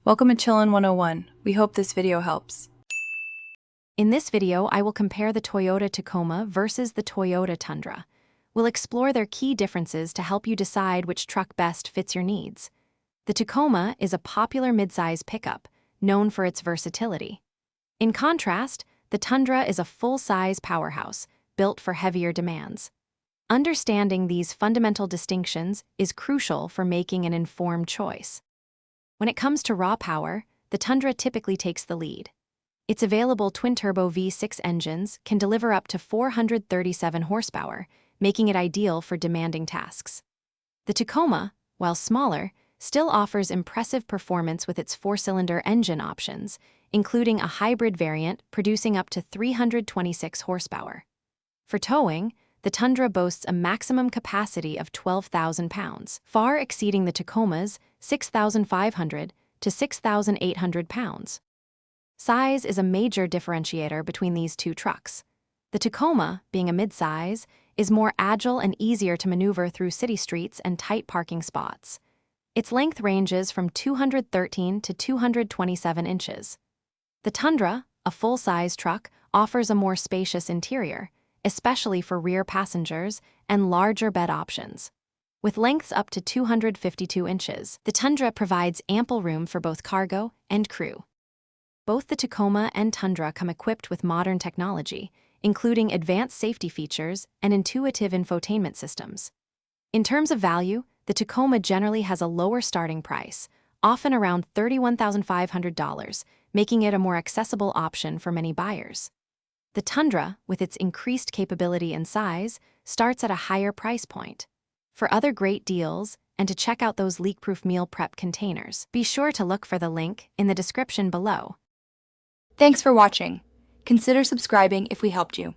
Welcome to Chillin' 101. We hope this video helps. In this video, I will compare the Toyota Tacoma versus the Toyota Tundra. We'll explore their key differences to help you decide which truck best fits your needs. The Tacoma is a popular midsize pickup, known for its versatility. In contrast, the Tundra is a full-size powerhouse, built for heavier demands. Understanding these fundamental distinctions is crucial for making an informed choice. When it comes to raw power, the Tundra typically takes the lead. Its available twin-turbo V6 engines can deliver up to 437 horsepower, making it ideal for demanding tasks. The Tacoma, while smaller, still offers impressive performance with its four-cylinder engine options, including a hybrid variant producing up to 326 horsepower. For towing, the Tundra boasts a maximum capacity of 12,000 pounds, far exceeding the Tacoma's 6,500 to 6,800 pounds. Size is a major differentiator between these two trucks. The Tacoma, being a midsize, is more agile and easier to maneuver through city streets and tight parking spots. Its length ranges from 213 to 227 inches. The Tundra, a full-size truck, offers a more spacious interior, especially for rear passengers and larger bed options. With lengths up to 252 inches, the Tundra provides ample room for both cargo and crew. Both the Tacoma and Tundra come equipped with modern technology, including advanced safety features and intuitive infotainment systems. In terms of value, the Tacoma generally has a lower starting price, often around $31,500, making it a more accessible option for many buyers. The Tundra, with its increased capability and size, starts at a higher price point. For other great deals, and to check out those leak-proof meal prep containers, be sure to look for the link in the description below. Thanks for watching. Consider subscribing if we helped you.